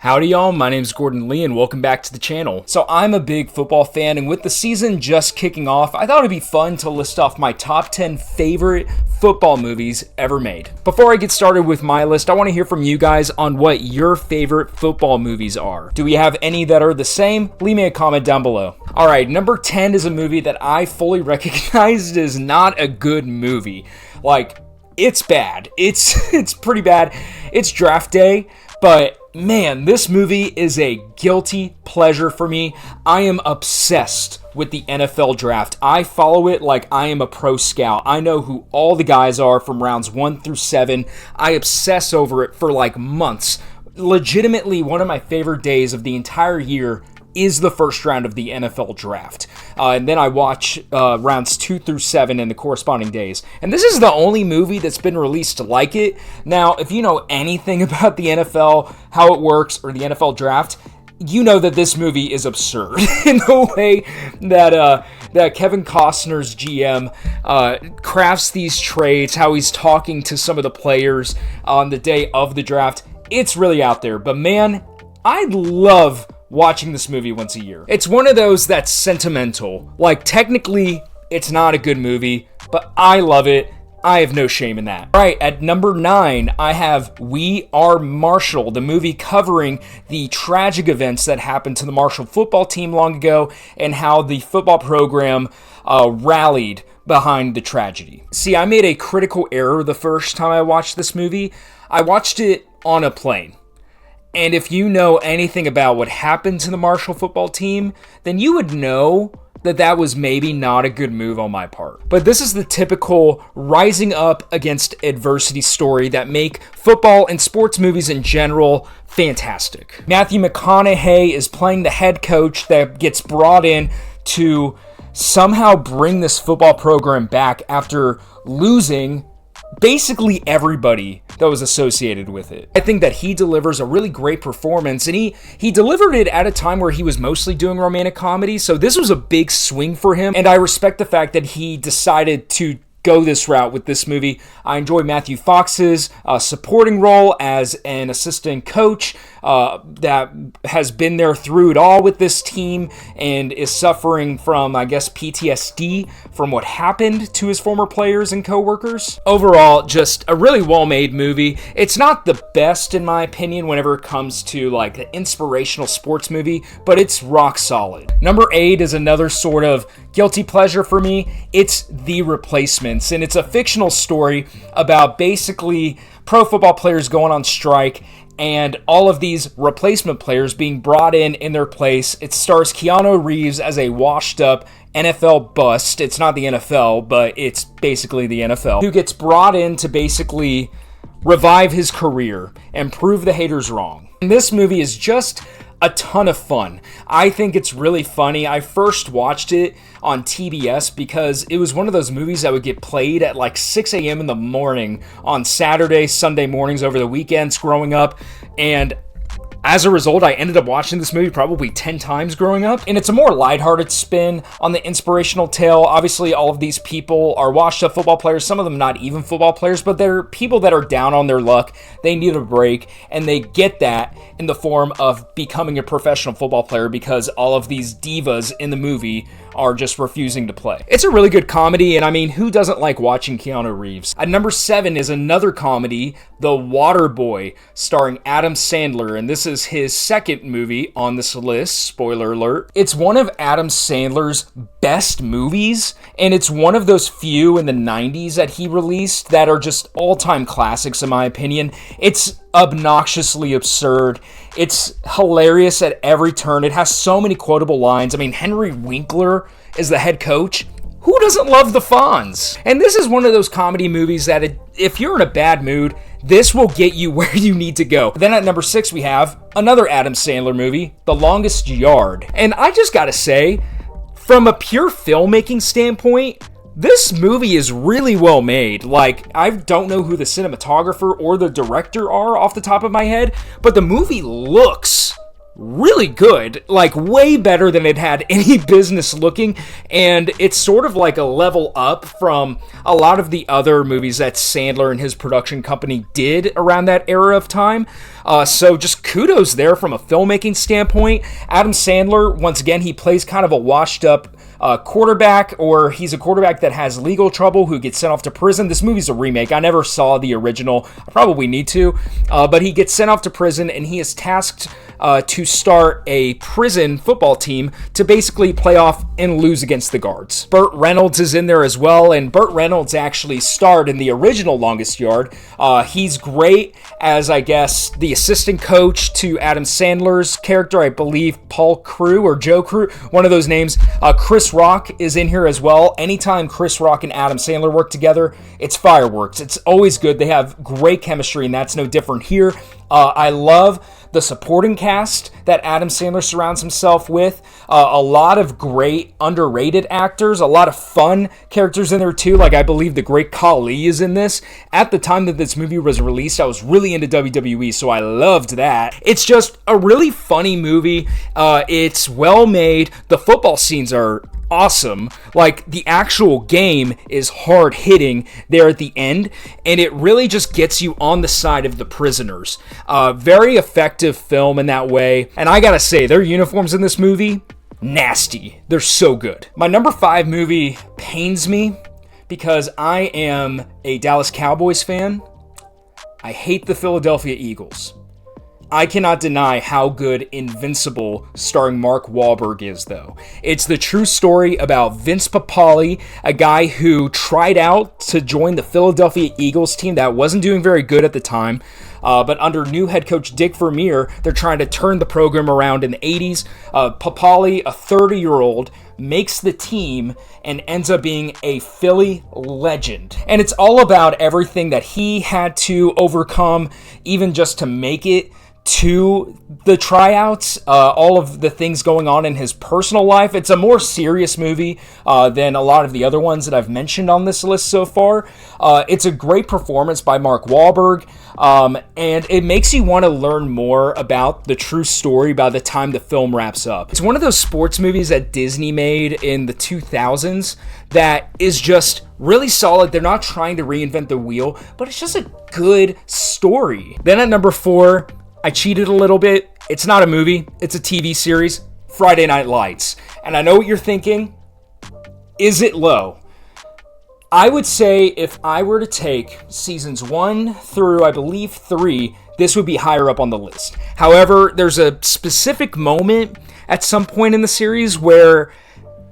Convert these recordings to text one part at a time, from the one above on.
Howdy y'all, my name's Gordon Lee and welcome back to the channel. So I'm a big football fan, and with the season just kicking off, I thought it'd be fun to list off my top 10 favorite football movies ever made. Before I get started with my list, I want to hear from you guys on what your favorite football movies are. Do we have any that are the same? Leave me a comment down below. Alright, number 10 is a movie that I fully recognized is not a good movie. It's bad. It's pretty bad. It's Draft Day, but man, this movie is a guilty pleasure for me. I am obsessed with the NFL draft. I follow it like I am a pro scout. I know who all the guys are from rounds 1 through 7. I obsess over it for months. Legitimately, one of my favorite days of the entire year is the first round of the NFL draft. And then I watch rounds 2 through 7 in the corresponding days. And this is the only movie that's been released like it. Now, if you know anything about the NFL, how it works, or the NFL draft, you know that this movie is absurd in the way that Kevin Costner's GM crafts these trades, how he's talking to some of the players on the day of the draft. It's really out there. But man, I love watching this movie once a year. It's one of those that's sentimental. Technically, it's not a good movie, but I love it. I have no shame in that. All right, at number 9, I have We Are Marshall, the movie covering the tragic events that happened to the Marshall football team long ago and how the football program rallied behind the tragedy. See, I made a critical error the first time I watched this movie. I watched it on a plane. And if you know anything about what happened to the Marshall football team, then you would know that that was maybe not a good move on my part. But this is the typical rising up against adversity story that make football and sports movies in general fantastic. Matthew McConaughey is playing the head coach that gets brought in to somehow bring this football program back after losing basically everybody that was associated with it. I think that he delivers a really great performance, and he delivered it at a time where he was mostly doing romantic comedy, so this was a big swing for him, and I respect the fact that he decided to go this route with this movie. I enjoy Matthew Fox's supporting role as an assistant coach that has been there through it all with this team and is suffering from, PTSD from what happened to his former players and coworkers. Overall, just a really well-made movie. It's not the best, in my opinion, whenever it comes to an inspirational sports movie, but it's rock solid. Number 8 is another sort of guilty pleasure for me. It's The Replacements, and it's a fictional story about basically pro football players going on strike and all of these replacement players being brought in their place. It stars Keanu Reeves as a washed-up NFL bust. It's not the NFL, but it's basically the NFL, who gets brought in to basically revive his career and prove the haters wrong. And this movie is just a ton of fun. I think it's really funny. I first watched it on TBS because it was one of those movies that would get played at 6 a.m. in the morning on Saturday, Sunday mornings over the weekends growing up. And as a result, I ended up watching this movie probably 10 times growing up. And it's a more lighthearted spin on the inspirational tale. Obviously, all of these people are washed-up football players, some of them not even football players, but they're people that are down on their luck. They need a break, and they get that in the form of becoming a professional football player because all of these divas in the movie are just refusing to play. It's a really good comedy, and who doesn't like watching Keanu Reeves? At number 7 is another comedy, The Waterboy, starring Adam Sandler, and this is his second movie on this list, spoiler alert. It's one of Adam Sandler's best movies, and it's one of those few in the 90s that he released that are just all-time classics in my opinion. It's obnoxiously absurd. It's hilarious at every turn. It has so many quotable lines. Henry Winkler is the head coach. Who doesn't love the Fonz? And this is one of those comedy movies that if you're in a bad mood, this will get you where you need to go. Then at number 6, we have another Adam Sandler movie, The Longest Yard. And I just gotta say, from a pure filmmaking standpoint, this movie is really well made. I don't know who the cinematographer or the director are off the top of my head, but the movie looks really good, like way better than it had any business looking, and it's sort of like a level up from a lot of the other movies that Sandler and his production company did around that era of time. So just kudos there from a filmmaking standpoint. Adam Sandler, once again, he plays kind of a washed up quarterback, or he's a quarterback that has legal trouble who gets sent off to prison. This movie's a remake. I never saw the original. I probably need to. But he gets sent off to prison, and he is tasked to start a prison football team to basically play off and lose against the guards. Burt Reynolds is in there as well, and Burt Reynolds actually starred in the original Longest Yard. He's great as, I guess, the assistant coach to Adam Sandler's character, I believe Paul Crew or Joe Crew, one of those names. Chris Rock is in here as well. Anytime Chris Rock and Adam Sandler work together, it's fireworks. It's always good. They have great chemistry, and that's no different here. I love the supporting cast that Adam Sandler surrounds himself with. A lot of great underrated actors, a lot of fun characters in there too. Like, I believe the great Khali is in this. At the time that this movie was released, I was really into WWE, so I loved that. It's just a really funny movie. It's well made. The football scenes are awesome. Like, the actual game is hard hitting there at the end, and it really just gets you on the side of the prisoners. Very effective film in that way. And I gotta say, their uniforms in this movie, nasty. They're so good. My number 5 movie pains me because I am a Dallas Cowboys fan. I hate the Philadelphia Eagles. I cannot deny how good Invincible starring Mark Wahlberg is, though. It's the true story about Vince Papale, a guy who tried out to join the Philadelphia Eagles team that wasn't doing very good at the time. But under new head coach Dick Vermeer, they're trying to turn the program around in the 80s. Papale, a 30-year-old, makes the team and ends up being a Philly legend. And it's all about everything that he had to overcome, even just to make it to the tryouts, all of the things going on in his personal life. It's a more serious movie than a lot of the other ones that I've mentioned on this list so far. It's a great performance by Mark Wahlberg, and it makes you want to learn more about the true story by the time the film wraps up. It's one of those sports movies that Disney made in the 2000s that is just really solid. They're not trying to reinvent the wheel, but it's just a good story. Then at number 4, I cheated a little bit. It's not a movie. It's a TV series, Friday Night Lights. And I know what you're thinking. Is it low? I would say if I were to take seasons 1 through, I believe, 3, this would be higher up on the list. However, there's a specific moment at some point in the series where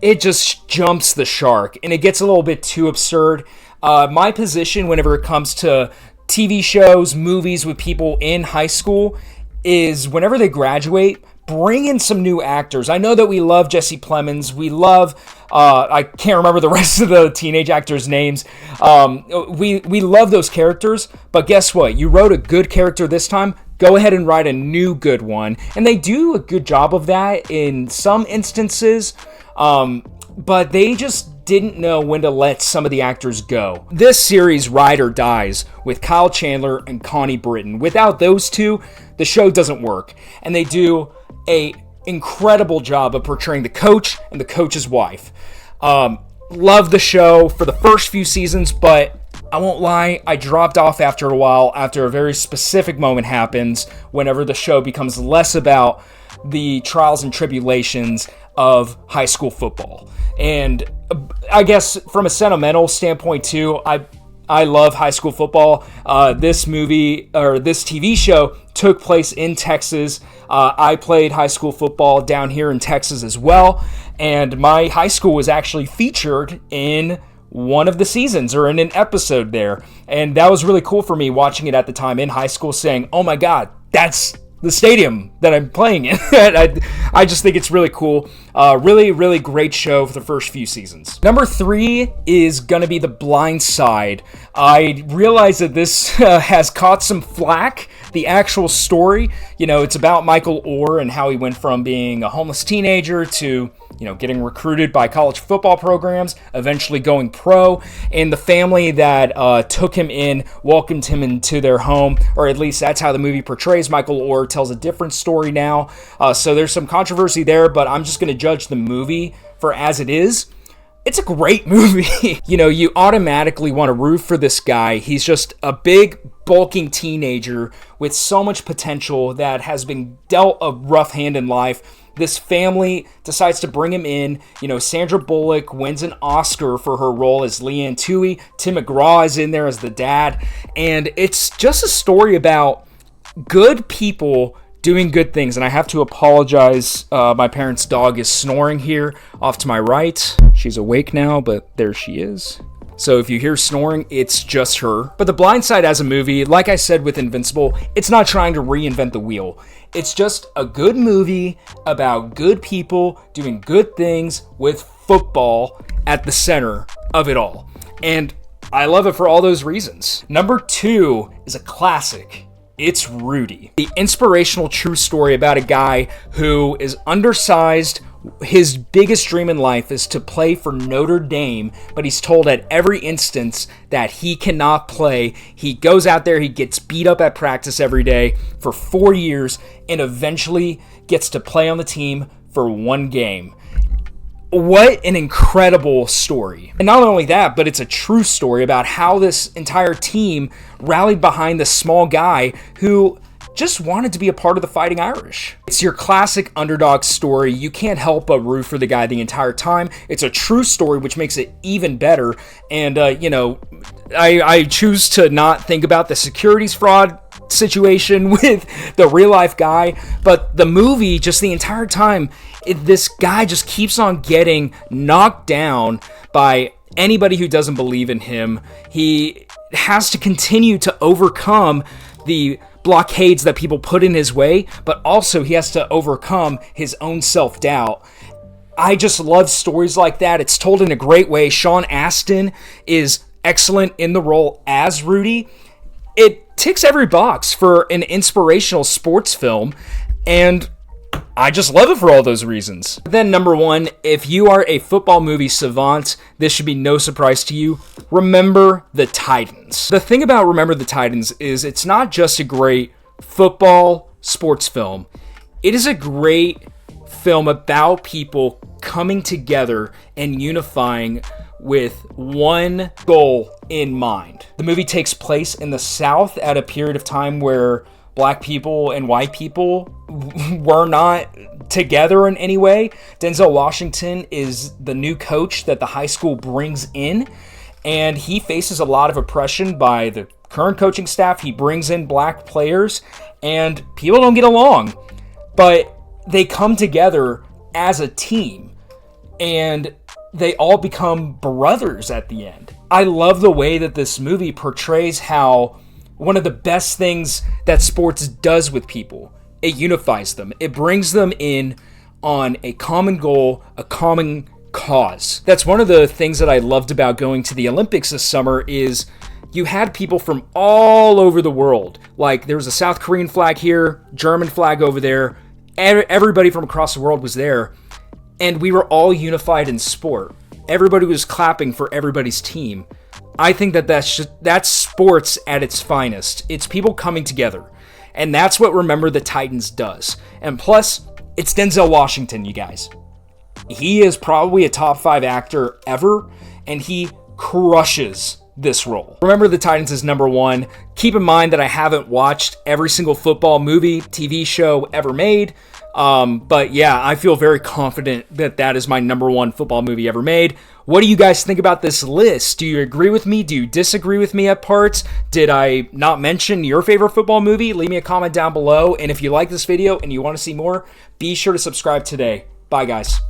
it just jumps the shark and it gets a little bit too absurd. My position whenever it comes to TV shows, movies with people in high school is whenever they graduate, bring in some new actors. I know that we love Jesse Plemons. We love, I can't remember the rest of the teenage actors' names. We love those characters, but guess what? You wrote a good character this time. Go ahead and write a new good one. And they do a good job of that in some instances, but they just didn't know when to let some of the actors go. This series, Ride or Dies, with Kyle Chandler and Connie Britton. Without those two, the show doesn't work. And they do a incredible job of portraying the coach and the coach's wife. Love the show for the first few seasons, but I won't lie, I dropped off after a while, after a very specific moment happens, whenever the show becomes less about the trials and tribulations of high school football. And I guess from a sentimental standpoint too, I love high school football. This movie, or this TV show, took place in Texas. I played high school football down here in Texas as well, and my high school was actually featured in one of the seasons, or in an episode there. And that was really cool for me watching it at the time in high school, saying, oh my God, that's the stadium that I'm playing in. I just think it's really cool. Really, really great show for the first few seasons. Number 3 is going to be The Blind Side. I realize that this has caught some flack The actual story, it's about Michael Oher and how he went from being a homeless teenager to, getting recruited by college football programs, eventually going pro, and the family that took him in, welcomed him into their home, or at least that's how the movie portrays Michael Oher. Tells a different story now, so there's some controversy there, but I'm just going to judge the movie for as it is. It's a great movie. You automatically want to root for this guy. He's just a big, bulking teenager with so much potential that has been dealt a rough hand in life. This family decides to bring him in. Sandra Bullock wins an Oscar for her role as Leanne Toohey. Tim McGraw is in there as the dad. And it's just a story about good people doing good things. And I have to apologize. My parents' dog is snoring here off to my right. She's awake now, but there she is. So if you hear snoring, it's just her. But The Blind Side as a movie, like I said with Invincible, it's not trying to reinvent the wheel. It's just a good movie about good people doing good things with football at the center of it all. And I love it for all those reasons. Number 2 is a classic. It's Rudy. The inspirational true story about a guy who is undersized. His biggest dream in life is to play for Notre Dame, but he's told at every instance that he cannot play. He goes out there, he gets beat up at practice every day for 4 years, and eventually gets to play on the team for one game. What an incredible story. And not only that, but it's a true story about how this entire team rallied behind this small guy who just wanted to be a part of the Fighting Irish. It's your classic underdog story. You can't help but root for the guy the entire time. It's a true story, which makes it even better. And, I choose to not think about the securities fraud situation with the real life guy, but the movie, just the entire time, this guy just keeps on getting knocked down by anybody who doesn't believe in him. He has to continue to overcome the blockades that people put in his way, but also he has to overcome his own self-doubt. I just love stories like that. It's told in a great way. Sean Astin is excellent in the role as Rudy. It ticks every box for an inspirational sports film, and I just love it for all those reasons. Then number 1, if you are a football movie savant, this should be no surprise to you. Remember the Titans. The thing about Remember the Titans is it's not just a great football sports film. It is a great film about people coming together and unifying with one goal in mind. The movie takes place in the South at a period of time where black people and white people were not together in any way. Denzel Washington is the new coach that the high school brings in, and he faces a lot of oppression by the current coaching staff. He brings in black players, and people don't get along, but they come together as a team, and they all become brothers at the end. I love the way that this movie portrays how one of the best things that sports does with people, it unifies them. It brings them in on a common goal, a common cause. That's one of the things that I loved about going to the Olympics this summer is you had people from all over the world. Like there was a South Korean flag here, German flag over there. Everybody from across the world was there. And we were all unified in sport. Everybody was clapping for everybody's team. I think that's sports at its finest. It's people coming together. And that's what Remember the Titans does. And plus, it's Denzel Washington, you guys. He is probably a top 5 actor ever, and he crushes this role. Remember the Titans is number 1. Keep in mind that I haven't watched every single football movie, TV show ever made. But yeah, I feel very confident that that is my number 1 football movie ever made. What do you guys think about this list? Do you agree with me? Do you disagree with me at parts? Did I not mention your favorite football movie? Leave me a comment down below. And if you like this video and you want to see more, be sure to subscribe today. Bye, guys.